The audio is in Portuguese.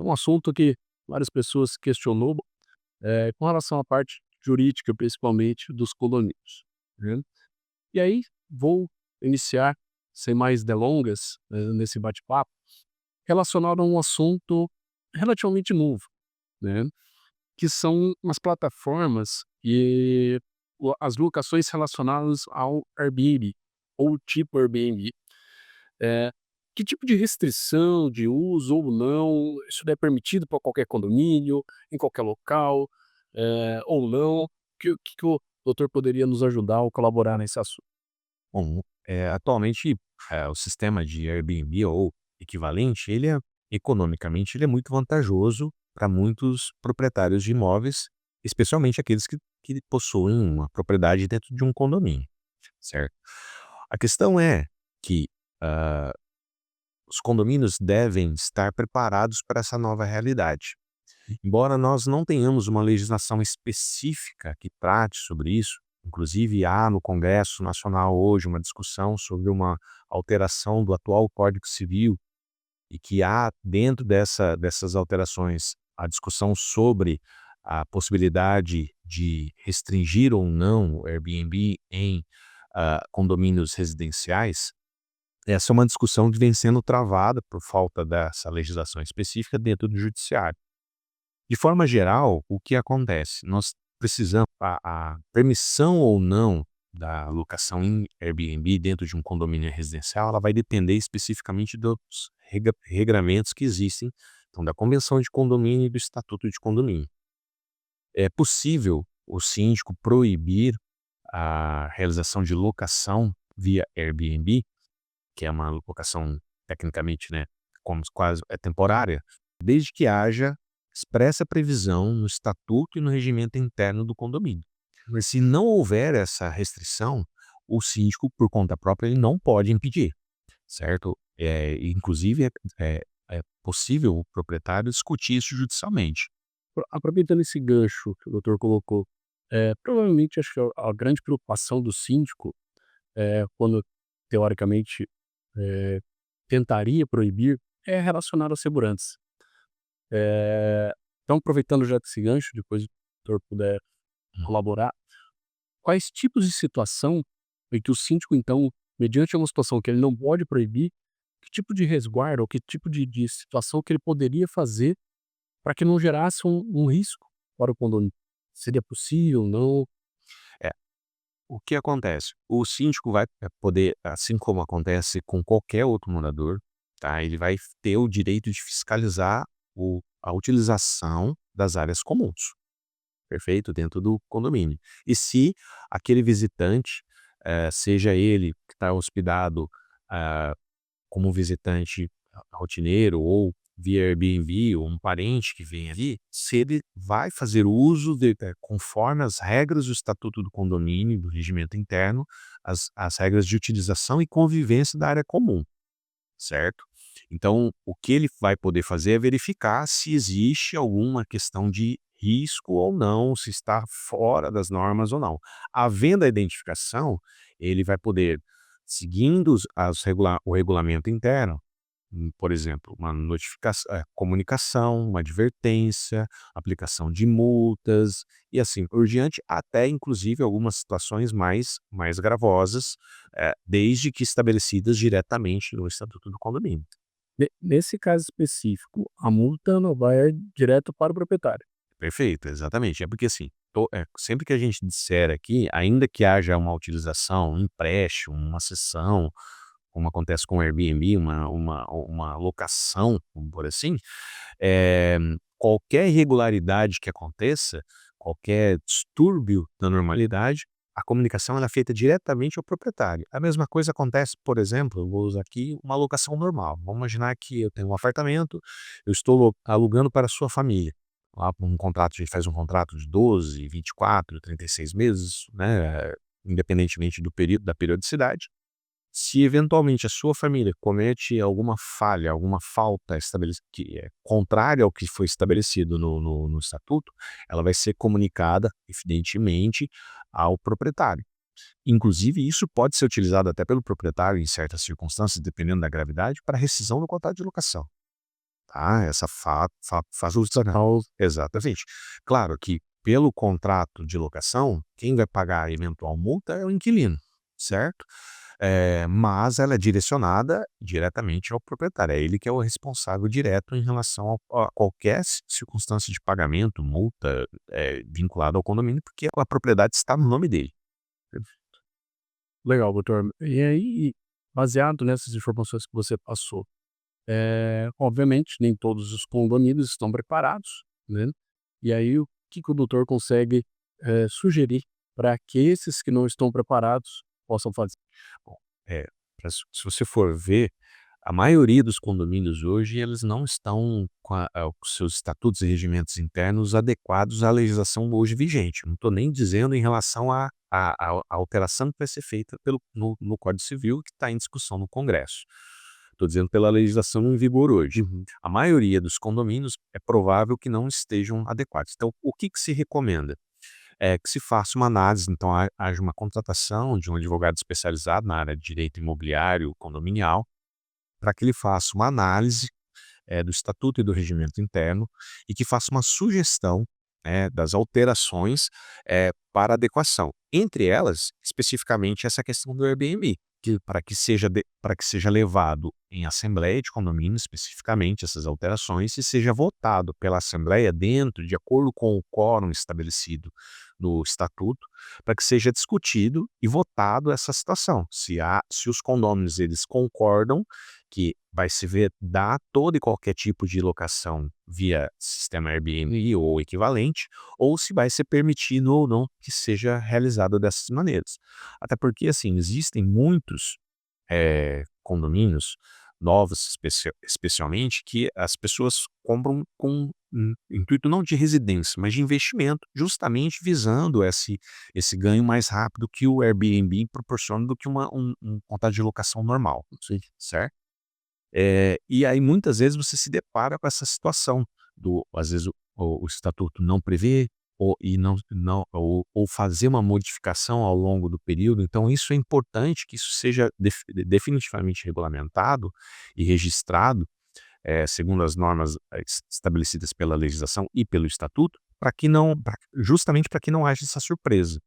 um assunto que várias pessoas questionou, com relação à parte jurídica, principalmente dos condomínios, né. E aí, vou iniciar, sem mais delongas, nesse bate-papo, relacionado a um assunto relativamente novo, né, que são as plataformas e as locações relacionadas ao Airbnb, ou tipo Airbnb. Eh, que tipo de restrição de uso ou não, isso é permitido para qualquer condomínio, em qualquer local, ou não? Que o doutor poderia nos ajudar ou colaborar nesse assunto? Bom, atualmente, o sistema de Airbnb ou equivalente, ele é economicamente, ele é muito vantajoso para muitos proprietários de imóveis, especialmente aqueles que possuem uma propriedade dentro de um condomínio, certo? A questão é que, ah, os condomínios devem estar preparados para essa nova realidade. Embora nós não tenhamos uma legislação específica que trate sobre isso, inclusive há no Congresso Nacional hoje uma discussão sobre uma alteração do atual Código Civil e que há dentro dessas alterações a discussão sobre a possibilidade de restringir ou não o Airbnb em condomínios residenciais. Essa é uma discussão que vem sendo travada por falta dessa legislação específica dentro do judiciário. De forma geral, o que acontece? Nós precisamos a permissão ou não da locação em Airbnb dentro de um condomínio residencial, ela vai depender especificamente dos regramentos que existem, então da convenção de condomínio e do estatuto de condomínio. É possível o síndico proibir a realização de locação via Airbnb, que é uma locação tecnicamente, né, como quase é temporária, desde que haja expressa previsão no estatuto e no regimento interno do condomínio. Mas se não houver essa restrição, o síndico, por conta própria, ele não pode impedir, certo? Inclusive, é possível o proprietário discutir isso judicialmente. Aproveitando esse gancho que o doutor colocou, provavelmente acho que a grande preocupação do síndico, quando teoricamente, eh, tentaria proibir, é relacionado à segurança. Eh, então aproveitando já desse gancho, depois o doutor puder colaborar, quais tipos de situação em que o síndico então, mediante uma situação que ele não pode proibir, que tipo de resguardo ou que tipo de situação que ele poderia fazer para que não gerasse um risco para o condomínio? Seria possível, não? É, o que acontece? O síndico vai poder, assim como acontece com qualquer outro morador, tá? Ele vai ter o direito de fiscalizar a utilização das áreas comuns. Perfeito? Dentro do condomínio. E se aquele visitante, seja ele que está hospedado, ah, como visitante rotineiro ou via Airbnb ou um parente que vem ali, se ele vai fazer uso conforme as regras do estatuto do condomínio, do regimento interno, as regras de utilização e convivência da área comum, certo? Então, o que ele vai poder fazer é verificar se existe alguma questão de risco ou não, se está fora das normas ou não. Havendo a identificação, ele vai poder, seguindo o regulamento interno, por exemplo, uma comunicação, uma advertência, aplicação de multas e assim por diante, até inclusive algumas situações mais gravosas, desde que estabelecidas diretamente no estatuto do condomínio. Nesse caso específico, a multa não vai direto para o proprietário. Perfeito, exatamente. É porque assim, sempre que a gente disser aqui, ainda que haja uma utilização, um empréstimo, uma cessão, como acontece com o Airbnb, uma locação, vamos por assim, eh, qualquer irregularidade que aconteça, qualquer distúrbio da normalidade, a comunicação ela é feita diretamente ao proprietário. A mesma coisa acontece, por exemplo, eu vou usar aqui uma locação normal. Vamos imaginar que eu tenho um apartamento, eu estou alugando para a sua família. Lá por um contrato, a gente faz um contrato de 12, 24, 36 meses, né, independentemente do período, da periodicidade. Se eventualmente a sua família comete alguma falha, alguma falta que é contrária ao que foi estabelecido no estatuto, ela vai ser comunicada, evidentemente, ao proprietário. Inclusive, isso pode ser utilizado até pelo proprietário em certas circunstâncias, dependendo da gravidade, para rescisão do contrato de locação. tá? Essa Essa causa. exatamente. Claro que pelo contrato de locação, quem vai pagar a eventual multa é o inquilino, certo? Mas ela é direcionada diretamente ao proprietário, é ele que é o responsável direto em relação a qualquer circunstância de pagamento, multa, vinculada ao condomínio, porque a propriedade está no nome dele. Legal, doutor. E aí, baseado nessas informações que você passou, obviamente nem todos os condomínios estão preparados, né, e aí o que que o doutor consegue, sugerir para que esses que não estão preparados possam fazer? Bom, é, se você for ver, a maioria dos condomínios hoje, eles não estão com os seus estatutos e regimentos internos adequados à legislação hoje vigente. Eu não estou nem dizendo em relação à alteração que vai ser feita no Código Civil, que está em discussão no Congresso. Estou dizendo pela legislação em vigor hoje. Uhum. A maioria dos condomínios é provável que não estejam adequados. Então, o que que se recomenda? É que se faça uma análise, então haja uma contratação de um advogado especializado na área de direito imobiliário condominial, para que ele faça uma análise, do estatuto e do regimento interno e que faça uma sugestão, das alterações, para adequação. Entre elas, especificamente essa questão do Airbnb, que para que seja levado em assembleia de condomínio, especificamente essas alterações, e seja votado pela assembleia dentro de acordo com o quórum estabelecido no estatuto, para que seja discutido e votado essa situação. Se os condôminos eles concordam que vai se vedar todo e qualquer tipo de locação via sistema Airbnb ou equivalente, ou se vai ser permitido ou não que seja realizado dessas maneiras. Até porque, assim, existem muitos condomínios novos, especialmente, que as pessoas compram com intuito não de residência, mas de investimento, justamente visando esse ganho mais rápido que o Airbnb proporciona do que um contrato de locação normal, Sim. certo? E aí muitas vezes você se depara com essa situação às vezes o estatuto não prevê, ou fazer uma modificação ao longo do período, então isso é importante que isso seja definitivamente regulamentado e registrado, segundo as normas, estabelecidas pela legislação e pelo estatuto, justamente para que não haja essa surpresa.